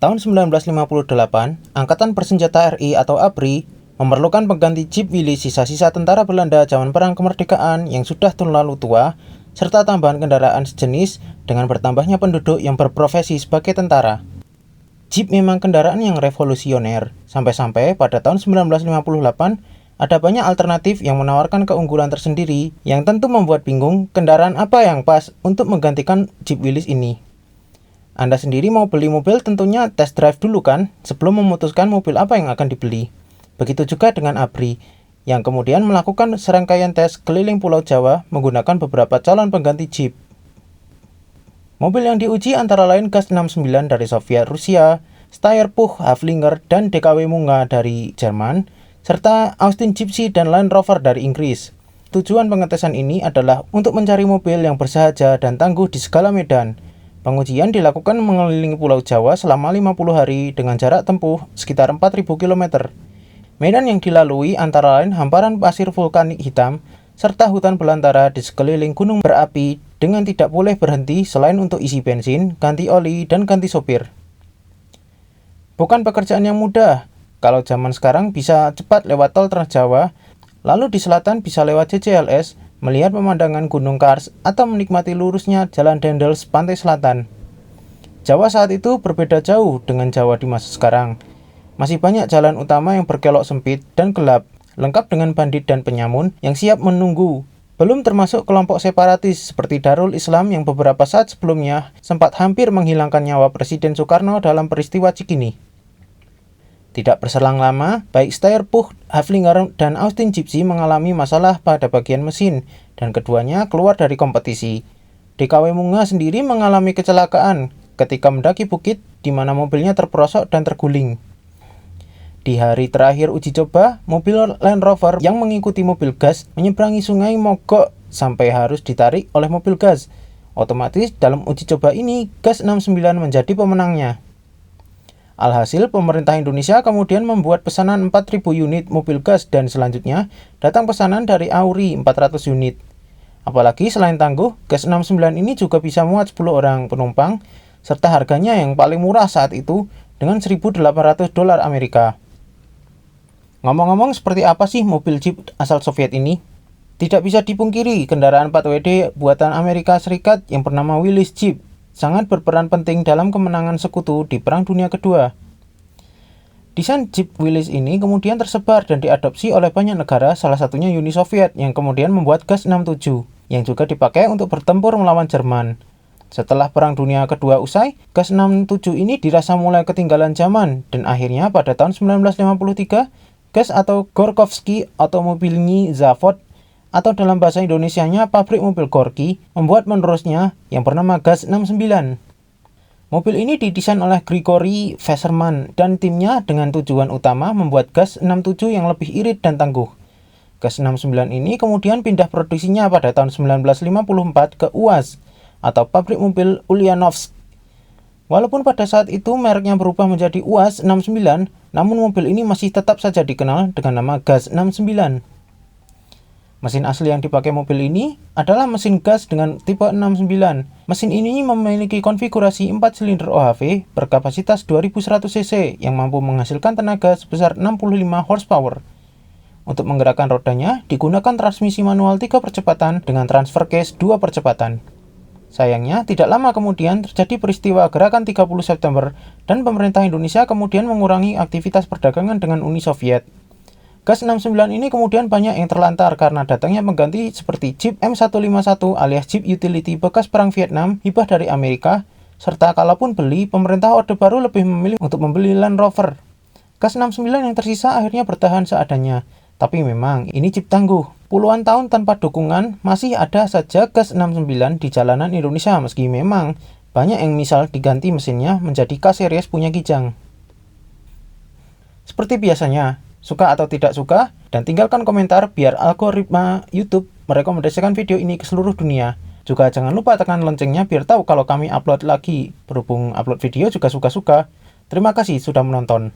Tahun 1958, Angkatan Bersenjata RI atau ABRI memerlukan pengganti Jeep Willys sisa-sisa tentara Belanda zaman Perang Kemerdekaan yang sudah terlalu tua, serta tambahan kendaraan sejenis dengan bertambahnya penduduk yang berprofesi sebagai tentara. Jeep memang kendaraan yang revolusioner, sampai-sampai pada tahun 1958 ada banyak alternatif yang menawarkan keunggulan tersendiri yang tentu membuat bingung kendaraan apa yang pas untuk menggantikan Jeep Willys ini. Anda sendiri mau beli mobil tentunya test drive dulu kan, sebelum memutuskan mobil apa yang akan dibeli. Begitu juga dengan ABRI, yang kemudian melakukan serangkaian tes keliling Pulau Jawa menggunakan beberapa calon pengganti Jeep. Mobil yang diuji antara lain Gas 69 dari Soviet Rusia, Steyr Puch Haflinger dan DKW Munga dari Jerman, serta Austin Gypsy dan Land Rover dari Inggris. Tujuan pengetesan ini adalah untuk mencari mobil yang bersahaja dan tangguh di segala medan. Pengujian dilakukan mengelilingi Pulau Jawa selama 50 hari dengan jarak tempuh sekitar 4.000 km. Medan yang dilalui antara lain hamparan pasir vulkanik hitam, serta hutan belantara di sekeliling gunung berapi dengan tidak boleh berhenti selain untuk isi bensin, ganti oli, dan ganti sopir. Bukan pekerjaan yang mudah. Kalau zaman sekarang bisa cepat lewat tol Trans Jawa, lalu di selatan bisa lewat CCLS, melihat pemandangan Gunung Kars, atau menikmati lurusnya Jalan Dendels Pantai Selatan. Jawa saat itu berbeda jauh dengan Jawa di masa sekarang. Masih banyak jalan utama yang berkelok sempit dan gelap, lengkap dengan bandit dan penyamun yang siap menunggu. Belum termasuk kelompok separatis seperti Darul Islam yang beberapa saat sebelumnya sempat hampir menghilangkan nyawa Presiden Soekarno dalam peristiwa Cikini. Tidak berselang lama, baik Steyr Puch Haflinger dan Austin Gypsy mengalami masalah pada bagian mesin, dan keduanya keluar dari kompetisi. DKW Munga sendiri mengalami kecelakaan ketika mendaki bukit di mana mobilnya terperosok dan terguling. Di hari terakhir uji coba, mobil Land Rover yang mengikuti mobil gas menyeberangi sungai mogok sampai harus ditarik oleh mobil gas. Otomatis dalam uji coba ini, Gas 69 menjadi pemenangnya. Alhasil, pemerintah Indonesia kemudian membuat pesanan 4.000 unit mobil gas dan selanjutnya datang pesanan dari Auri 400 unit. Apalagi selain tangguh, Gas 69 ini juga bisa muat 10 orang penumpang, serta harganya yang paling murah saat itu dengan $1.800 Amerika. Ngomong-ngomong, seperti apa sih mobil Jeep asal Soviet ini? Tidak bisa dipungkiri, kendaraan 4WD buatan Amerika Serikat yang bernama Willys Jeep sangat berperan penting dalam kemenangan sekutu di Perang Dunia Kedua. Desain Jeep Willys ini kemudian tersebar dan diadopsi oleh banyak negara, salah satunya Uni Soviet yang kemudian membuat Gas 67 yang juga dipakai untuk bertempur melawan Jerman. Setelah Perang Dunia Kedua usai, Gas 67 ini dirasa mulai ketinggalan zaman dan akhirnya pada tahun 1953, Gas atau Gorkovsky Automobilny Zavod atau dalam bahasa Indonesianya pabrik mobil Gorky membuat penerusnya yang bernama Gas 69. Mobil ini didesain oleh Grigory Veserman dan timnya dengan tujuan utama membuat Gas 67 yang lebih irit dan tangguh. Gas 69 ini kemudian pindah produksinya pada tahun 1954 ke UAZ atau pabrik mobil Ulyanovsk. Walaupun pada saat itu mereknya berubah menjadi UAZ 69, namun mobil ini masih tetap saja dikenal dengan nama Gas 69. Mesin asli yang dipakai mobil ini adalah mesin gas dengan tipe 69. Mesin ini memiliki konfigurasi 4 silinder OHV berkapasitas 2100 cc yang mampu menghasilkan tenaga sebesar 65 horsepower. Untuk menggerakkan rodanya, digunakan transmisi manual 3 percepatan dengan transfer case 2 percepatan. Sayangnya, tidak lama kemudian terjadi peristiwa Gerakan 30 September dan pemerintah Indonesia kemudian mengurangi aktivitas perdagangan dengan Uni Soviet. Gas 69 ini kemudian banyak yang terlantar karena datangnya pengganti seperti Jeep M151 alias Jeep Utility bekas Perang Vietnam hibah dari Amerika, serta kalaupun beli, pemerintah Orde Baru lebih memilih untuk membeli Land Rover. Gas 69 yang tersisa akhirnya bertahan seadanya, tapi memang ini Jeep tangguh. Puluhan tahun tanpa dukungan, masih ada saja Gas 69 di jalanan Indonesia meski memang banyak yang misal diganti mesinnya menjadi K-Series punya Kijang. Seperti biasanya, suka atau tidak suka, dan tinggalkan komentar biar algoritma YouTube merekomendasikan video ini ke seluruh dunia. Juga jangan lupa tekan loncengnya biar tahu kalau kami upload lagi. Berhubung upload video juga suka-suka. Terima kasih sudah menonton.